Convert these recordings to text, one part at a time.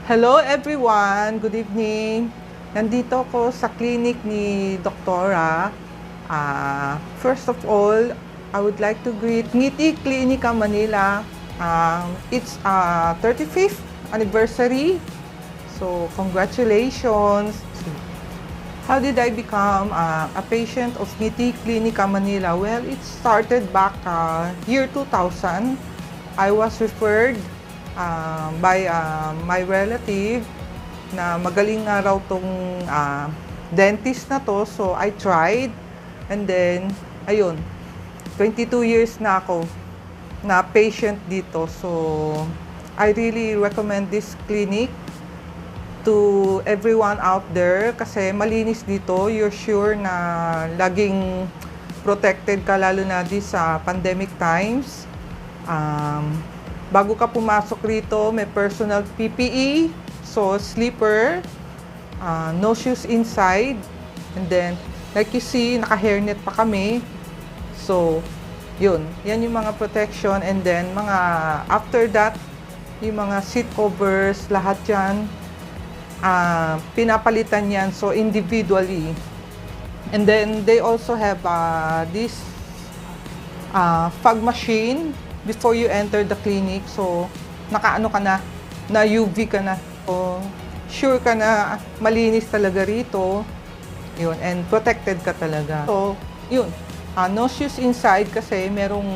Hello everyone! Good evening! Nandito ako sa clinic ni Doktora. First of all, I would like to greet Ngiti Klinika Manila. It's 35th anniversary. So, congratulations! How did I become a patient of Ngiti Klinika Manila? Well, it started back year 2000. I was referred by my relative na magaling nga raw tong dentist na to. So, I tried. And then, ayun, 22 years na ako na patient dito. So, I really recommend this clinic to everyone out there kasi malinis dito. You're sure na laging protected ka, lalo na di sa pandemic times. Bago ka pumasok rito, may personal PPE, so slipper, no shoes inside, and then, like you see, naka-hairnet pa kami. So, yan yung mga protection, and then, after that, yung mga seat covers, lahat yan, pinapalitan yan, so individually. And then, they also have this fog machine, before you enter the clinic. So, nakaano ka na UV ka na. So, sure ka na malinis talaga rito. Yun, and protected ka talaga. So, yun. No shoes inside kasi merong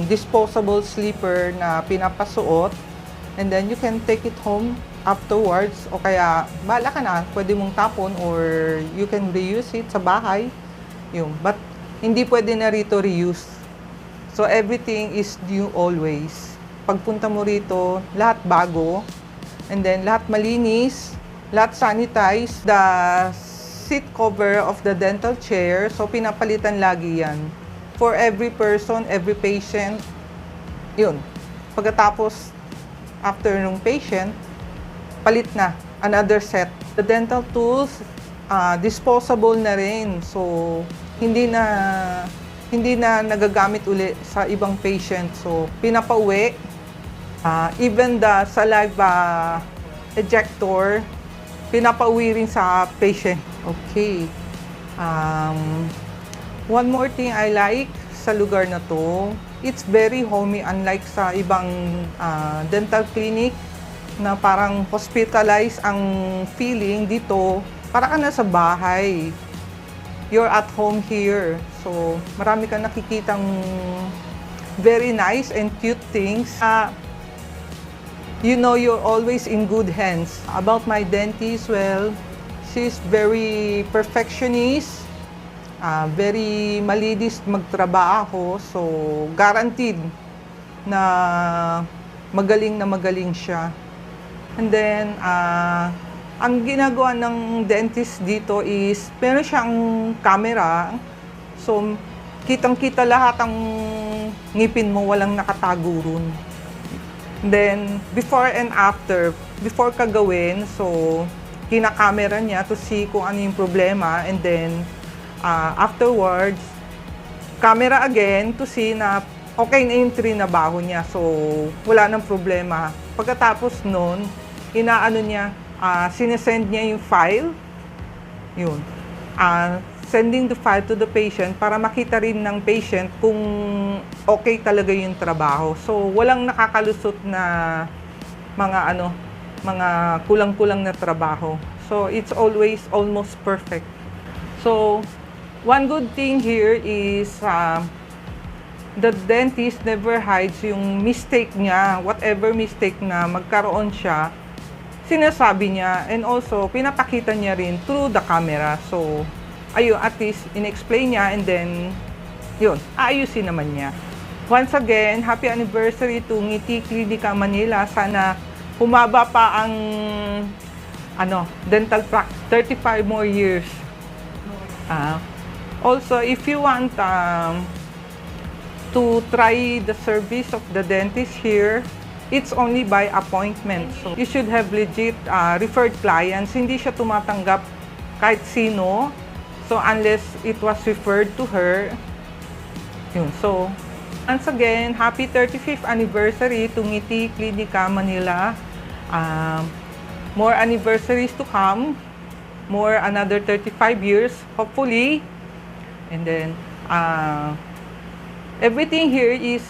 disposable slipper na pinapasuot. And then, you can take it home afterwards. O kaya, bahala ka na. Pwede mong tapon or you can reuse it sa bahay. Yun. But, hindi pwede na rito reuse. So, everything is new always. Pagpunta mo rito, lahat bago. And then, lahat malinis, lahat sanitize. The seat cover of the dental chair, so pinapalitan lagi yan. For every person, every patient, yun. Pagkatapos, after nung patient, palit na, another set. The dental tools, disposable na rin. So, hindi na nagagamit uli sa ibang patient. So, pinapauwi. Even the saliva ejector, pinapauwi rin sa patient. Okay. One more thing I like sa lugar na to, it's very homey, unlike sa ibang dental clinic na parang hospitalized ang feeling dito. Para ka na sa bahay. You're at home here. So, marami kang nakikitang very nice and cute things. You know you're always in good hands. About my dentist, well, she's very perfectionist, very malinis magtrabaho. So, guaranteed na magaling siya. And then, ang ginagawa ng dentist dito is, meron siyang camera. So, kitang-kita lahat ang ngipin mo, walang nakatago ron. Then, before and after, before ka gawin, so, kinakamera niya to see kung ano yung problema. And then, afterwards, camera again to see na okay na yung trinabaho niya. So, wala nang problema. Pagkatapos nun, inaano niya, sinesend niya yung file, yun. Sending the file to the patient para makita rin ng patient kung okay talaga yung trabaho. So, walang nakakalusot na mga kulang-kulang na trabaho. So, it's always almost perfect. So, one good thing here is the dentist never hides yung mistake niya, whatever mistake na magkaroon siya, sinasabi niya, and also pinapakita niya rin through the camera. So, ayun, at least in-explain niya, and then yun, aayusin naman niya. Once again, happy anniversary to Ngiti Klinika Manila. Sana humaba pa ang dental practice, 35 more years. Also, if you want to try the service of the dentist here, it's only by appointment. So, you should have legit referred clients. Hindi siya tumatanggap kahit sino. So, unless it was referred to her. Yun. So, once again, happy 35th anniversary to Ngiti Klinika Manila. more anniversaries to come, more another 35 years, hopefully. And then, everything here is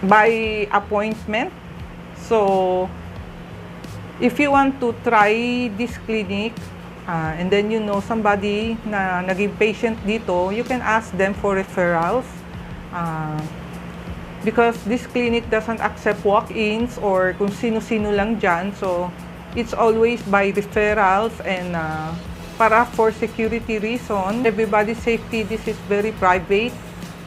by appointment. So, if you want to try this clinic, and then you know somebody na naging patient dito, you can ask them for referrals. Because this clinic doesn't accept walk-ins or kung sino-sino lang dyan. So, it's always by referrals and para for security reason, everybody's safety, this is very private.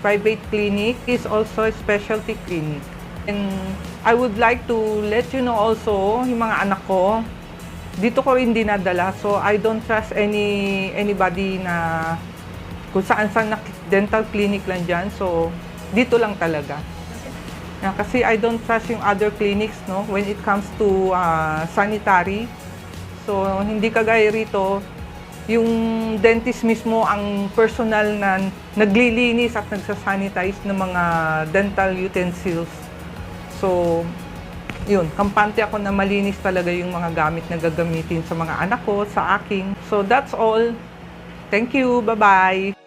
Private clinic is also a specialty clinic. And I would like to let you know also, yung mga anak ko, dito ko rin dinadala. So, I don't trust anybody na kung saan-saan na dental clinic lang dyan. So, dito lang talaga. Kasi I don't trust yung other clinics, no, when it comes to sanitary. So, hindi kagaya rito, yung dentist mismo ang personal na naglilinis at nagsasanitize ng mga dental utensils. So, yun, kampante ako na malinis talaga yung mga gamit na gagamitin sa mga anak ko, sa akin. So, that's all. Thank you. Bye-bye.